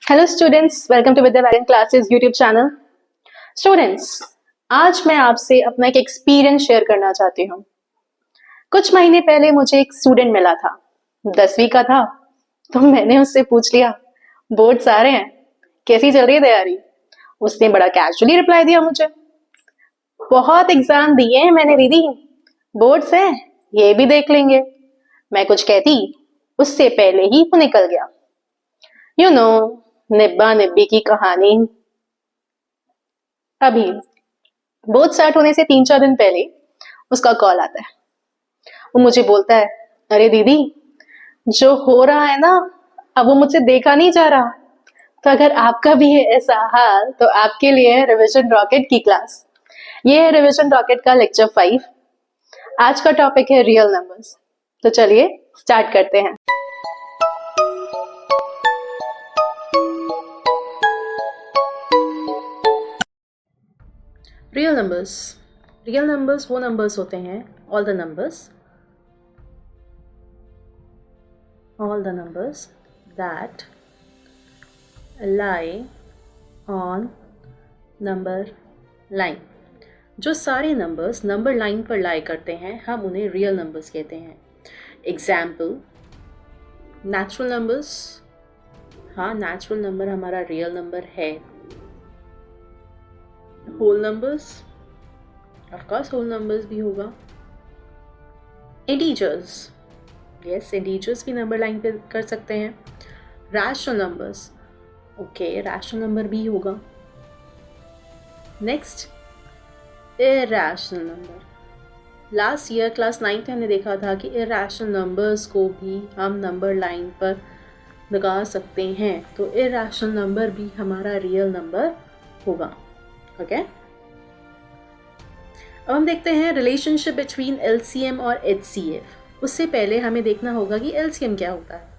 Hello students, welcome to Vidya Wagon Classes YouTube channel. Students, आज मैं आपसे अपना एक एक्सपीरियंस शेयर करना चाहती हूँ। कुछ महीने पहले मुझे एक स्टूडेंट मिला था, 10वीं का था। तो मैंने उससे पूछ लिया, बोर्ड्स आ रहे हैं, कैसी चल रही है तैयारी। उसने बड़ा कैजुअली रिप्लाई दिया मुझे, बहुत एग्जाम दिए हैं मैंने दीदी, बोर्ड्स हैं ये भी देख लेंगे। मैं कुछ कहती उससे पहले ही वो निकल गया। यू नो, निब्बा निब्बी की कहानी। अभी बोर्ड स्टार्ट होने से 3-4 दिन पहले उसका कॉल आता है। वो मुझे बोलता है, अरे दीदी, जो हो रहा है ना, अब वो मुझसे देखा नहीं जा रहा। तो अगर आपका भी है ऐसा हाल तो आपके लिए है रिविजन रॉकेट की क्लास। ये है रिविजन रॉकेट का लेक्चर 5। आज का टॉपिक है रियल नंबर्स। तो चलिए स्टार्ट करते हैं। रियल नंबर्स वो नंबर्स होते हैं, all the numbers that lie on number line. जो सारे नंबर्स नंबर लाइन पर लाई करते हैं हम उन्हें रियल नंबर्स कहते हैं। Example, natural numbers. हाँ, नेचुरल नंबर हमारा रियल नंबर है। Whole numbers, of course whole numbers भी होगा। इंटीजर्स, यस, इंटीजर्स भी नंबर लाइन पे कर सकते हैं। Rational numbers, okay, rational number भी होगा। Next, irrational number. Last year class 9th में हमने देखा था कि इरैशनल नंबर्स को भी हम नंबर लाइन पर लगा सकते हैं। तो इरैशनल नंबर भी हमारा रियल नंबर होगा। ओके, अब हम देखते हैं रिलेशनशिप बिटवीन एलसीएम और एचसीएफ। उससे पहले हमें देखना होगा कि एलसीएम क्या होता है।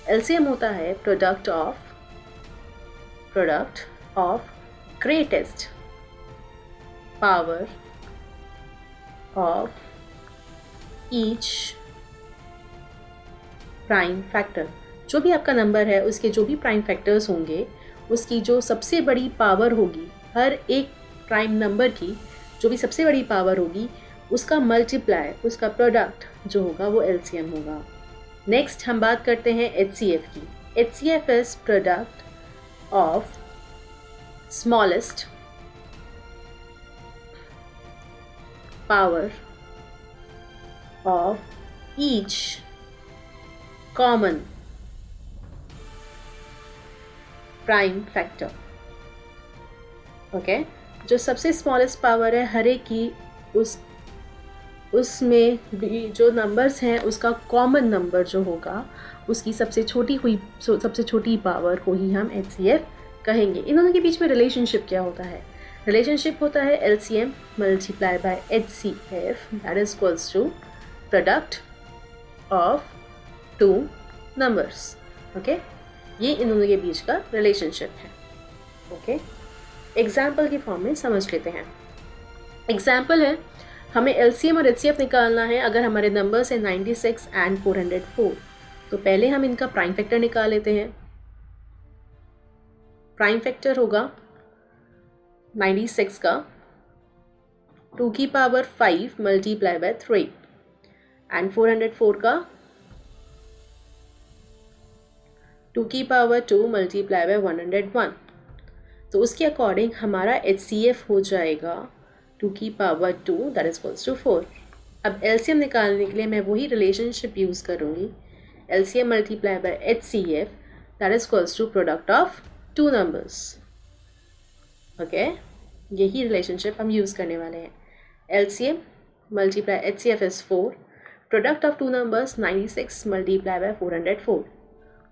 एलसीएम होता है product of greatest power of each prime factor. जो भी आपका नंबर है उसके जो भी प्राइम फैक्टर्स होंगे उसकी जो सबसे बड़ी पावर होगी, हर एक प्राइम नंबर की जो भी सबसे बड़ी पावर होगी उसका मल्टीप्लाई, उसका प्रोडक्ट जो होगा वो एलसीएम होगा। नेक्स्ट हम बात करते हैं एचसीएफ की। HCF is product of smallest power of each common prime factor. Okay, जो सबसे स्मॉलेस्ट पावर है हर एक की, उसमें भी जो नंबर्स हैं उसका कॉमन नंबर जो होगा उसकी सबसे छोटी पावर को ही हम एचसीएफ कहेंगे। इन दोनों के बीच में रिलेशनशिप क्या होता है? रिलेशनशिप होता है LCM multiply by HCF, that is equals to product of two numbers. Okay, ये इन दोनों के बीच का रिलेशनशिप है। ओके, एग्जाम्पल की फॉर्म में समझ लेते हैं। एग्जाम्पल है, हमें एलसीएम और एचसीएफ निकालना है अगर हमारे नंबर्स हैं 96 एंड 404। तो पहले हम इनका प्राइम फैक्टर निकाल लेते हैं। प्राइम फैक्टर होगा 96 का 2 की पावर 5 मल्टीप्लाई बाय 3 एंड 404 का 2 की पावर 2 मल्टीप्लाई बाय 101। तो उसके अकॉर्डिंग हमारा एचसीएफ हो जाएगा 2 की power 2, that is equals to 4। अब एलसीएम निकालने के लिए मैं वही रिलेशनशिप यूज़ करूँगी, LCM multiply by HCF, that is equals to product of two numbers. Okay, यही रिलेशनशिप हम यूज़ करने वाले हैं। LCM multiply HCF is 4, product of two numbers 96 multiply by 404।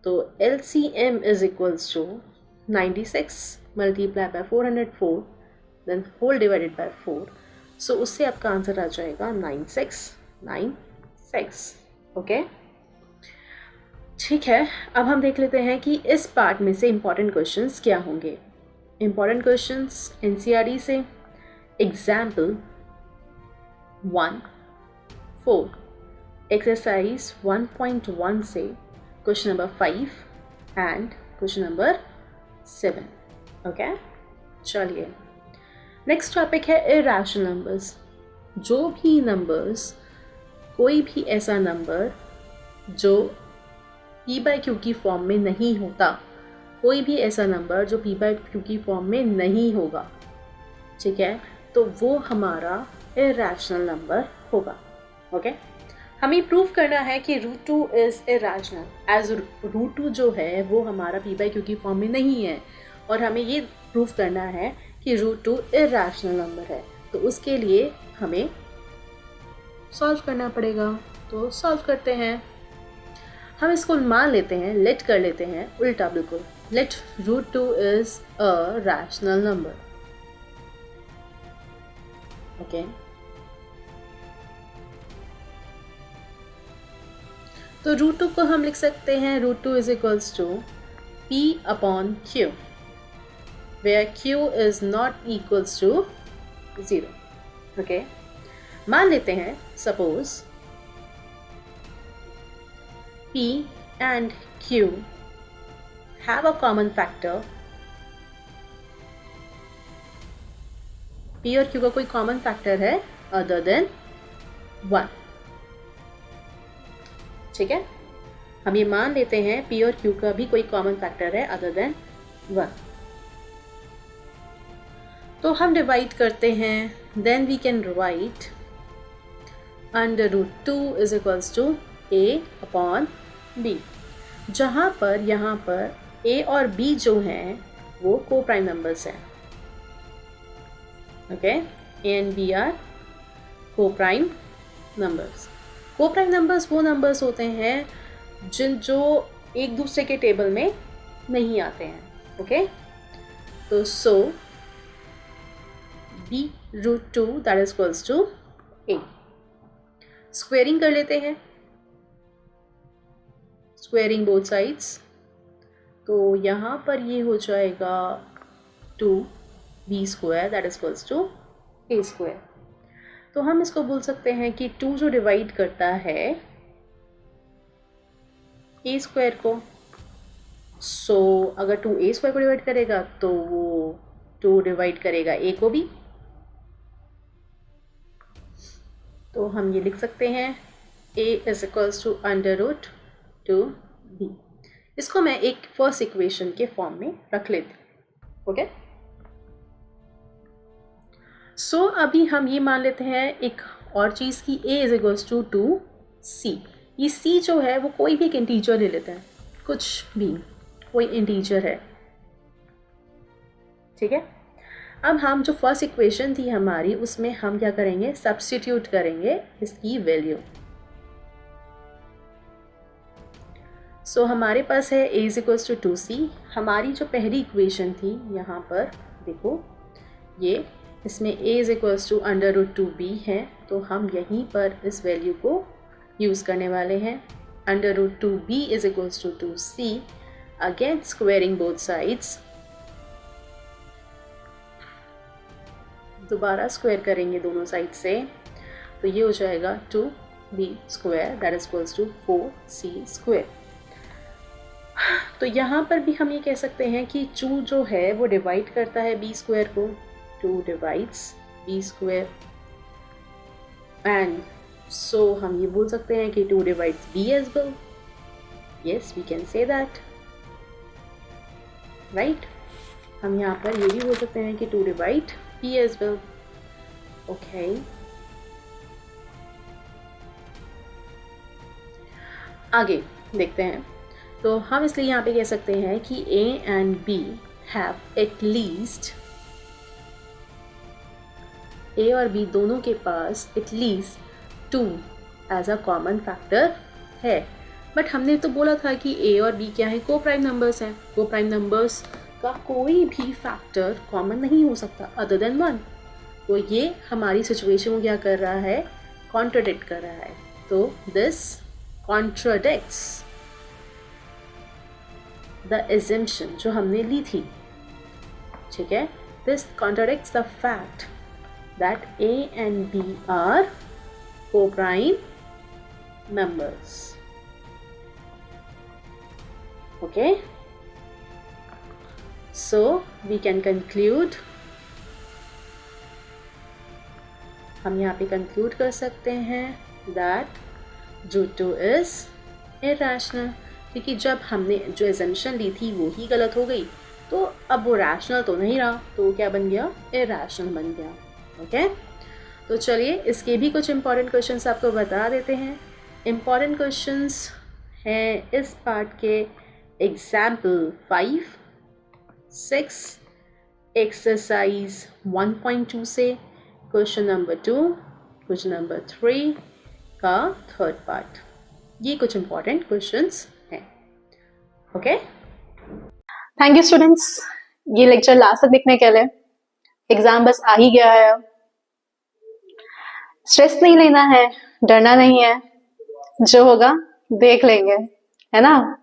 तो LCM is equals to 96 multiply by 404 then whole divided by 4। So उससे आपका answer आ जाएगा 9696। Okay, ठीक है। अब हम देख लेते हैं कि इस पार्ट में से इंपॉर्टेंट क्वेश्चंस क्या होंगे। इंपॉर्टेंट क्वेश्चंस एनसीईआरटी से। एग्जाम्पल 1-4, एक्सरसाइज 1.1 से question number 5 and question number 7. Okay, चलिए नेक्स्ट टॉपिक है इरैशनल नंबर्स। जो भी नंबर्स, कोई भी ऐसा नंबर जो p बाई क्यू की फॉर्म में नहीं होता, कोई भी ऐसा नंबर जो p बाई क्यू की फॉर्म में नहीं होगा, ठीक है, तो वो हमारा इरैशनल नंबर होगा। ओके, हमें प्रूव करना है कि √2 इज़ इरैशनल, एज √2 जो है वो हमारा p बाई क्यू की फॉर्म में नहीं है, और हमें ये प्रूव करना है कि √2 इरैशनल नंबर है। तो उसके लिए हमें सॉल्व करना पड़ेगा। तो सॉल्व करते हैं। हम इसको मान लेते हैं, लेट कर लेते हैं उल्टा बिल्कुल। Let √2 is a rational number. Okay, तो √2 को हम लिख सकते हैं √2 is equals to p upon q, where q is not equals to 0. Okay, मान लेते हैं suppose p and q have a common factor. p और q का कोई कॉमन फैक्टर है अदर देन 1, ठीक है। हम ये मान लेते हैं p और q का भी कोई कॉमन फैक्टर है अदर देन 1। तो हम डिवाइड करते हैं, then we can write √2 is equals to a upon b, जहाँ पर यहाँ पर a और b जो हैं वो को प्राइम नंबर्स हैं। Okay, a and b are coprime numbers. Coprime numbers वो नंबर्स होते हैं जो एक दूसरे के टेबल में नहीं आते हैं। ओके, तो so b √2 that is equals to a। Squaring कर लेते हैं, स्क्वेयरिंग बोथ साइड्स, तो यहाँ पर ये हो जाएगा 2b square that is equals to a square. तो हम इसको बोल सकते हैं कि 2 जो डिवाइड करता है a स्क्वायर को, सो अगर 2 a स्क्वायर को डिवाइड करेगा तो वो 2 डिवाइड करेगा a को भी। तो हम ये लिख सकते हैं a is equals to √2b। इसको मैं एक फर्स्ट इक्वेशन के फॉर्म में रख लेती हूँ। ओके, सो अभी हम ये मान लेते हैं एक और चीज़ की a is equals to 2c। ये c जो है वो कोई भी एक इंटीजर ले लेते हैं, कुछ भी कोई इंटीजर है, ठीक है। अब हम जो फर्स्ट इक्वेशन थी हमारी, उसमें हम क्या करेंगे, सब्स्टिट्यूट करेंगे इसकी वैल्यू। सो हमारे पास है a is equals to 2c। हमारी जो पहली इक्वेशन थी यहाँ पर देखो, ये इसमें a is equals to √2b है, तो हम यहीं पर इस वैल्यू को यूज़ करने वाले हैं। √2b is equals to 2c, again squaring both sides, दोबारा स्क्वायर करेंगे दोनों साइड से, तो ये हो जाएगा 2b square that is equals to 4c square. तो यहाँ पर भी हम ये कह सकते हैं कि 2 जो है वो डिवाइड करता है b स्क्वायर को, 2 divides b square, and so हम ये बोल सकते हैं कि 2 divides b as well. Yes, we can say that, right. हम यहाँ पर ये भी बोल सकते हैं कि 2 divide b as well. Okay. आगे देखते हैं। तो हम इसलिए यहाँ पे कह सकते हैं कि a and b have at least, a और b दोनों के पास at least 2 as a common factor है। बट हमने तो बोला था कि a और b क्या है, को प्राइम नंबर्स हैं। को प्राइम नंबर्स का कोई भी फैक्टर कॉमन नहीं हो सकता अदर देन 1। तो ये हमारी सिचुएशन को क्या कर रहा है, कॉन्ट्राडिक्ट कर रहा है। तो दिस कॉन्ट्राडिक्ट्स द assumption जो हमने ली थी, ठीक है। This contradicts the fact that a and b are co-prime numbers. Okay. So we can conclude, हम यहाँ पे conclude कर सकते हैं that J2 is irrational, क्योंकि जब हमने जो assumption ली थी वो ही गलत हो गई, तो अब वो rational तो नहीं रहा, तो वो क्या बन गया, irrational बन गया. ओके तो चलिए इसके भी कुछ important questions आपको बता देते हैं. important questions हैं इस पार्ट के एग्जाम्पल 5, 6, एक्सरसाइज 1.2 से क्वेश्चन नंबर 2, क्वेश्चन नंबर 3 का थर्ड पार्ट. ये कुछ इम्पॉर्टेंट क्वेश्चंस हैं. ओके थैंक यू स्टूडेंट्स, ये लेक्चर लास्ट तक देखने के लिए. एग्जाम बस आ ही गया है. स्ट्रेस नहीं लेना है, डरना नहीं है, जो होगा देख लेंगे, है ना.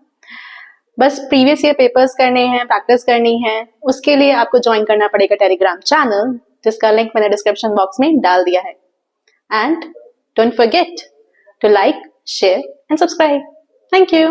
बस प्रीवियस ईयर पेपर्स करने हैं, प्रैक्टिस करनी है. उसके लिए आपको ज्वाइन करना पड़ेगा टेलीग्राम चैनल, जिसका लिंक मैंने डिस्क्रिप्शन बॉक्स में डाल दिया है. And don't forget to like, share and subscribe. Thank you.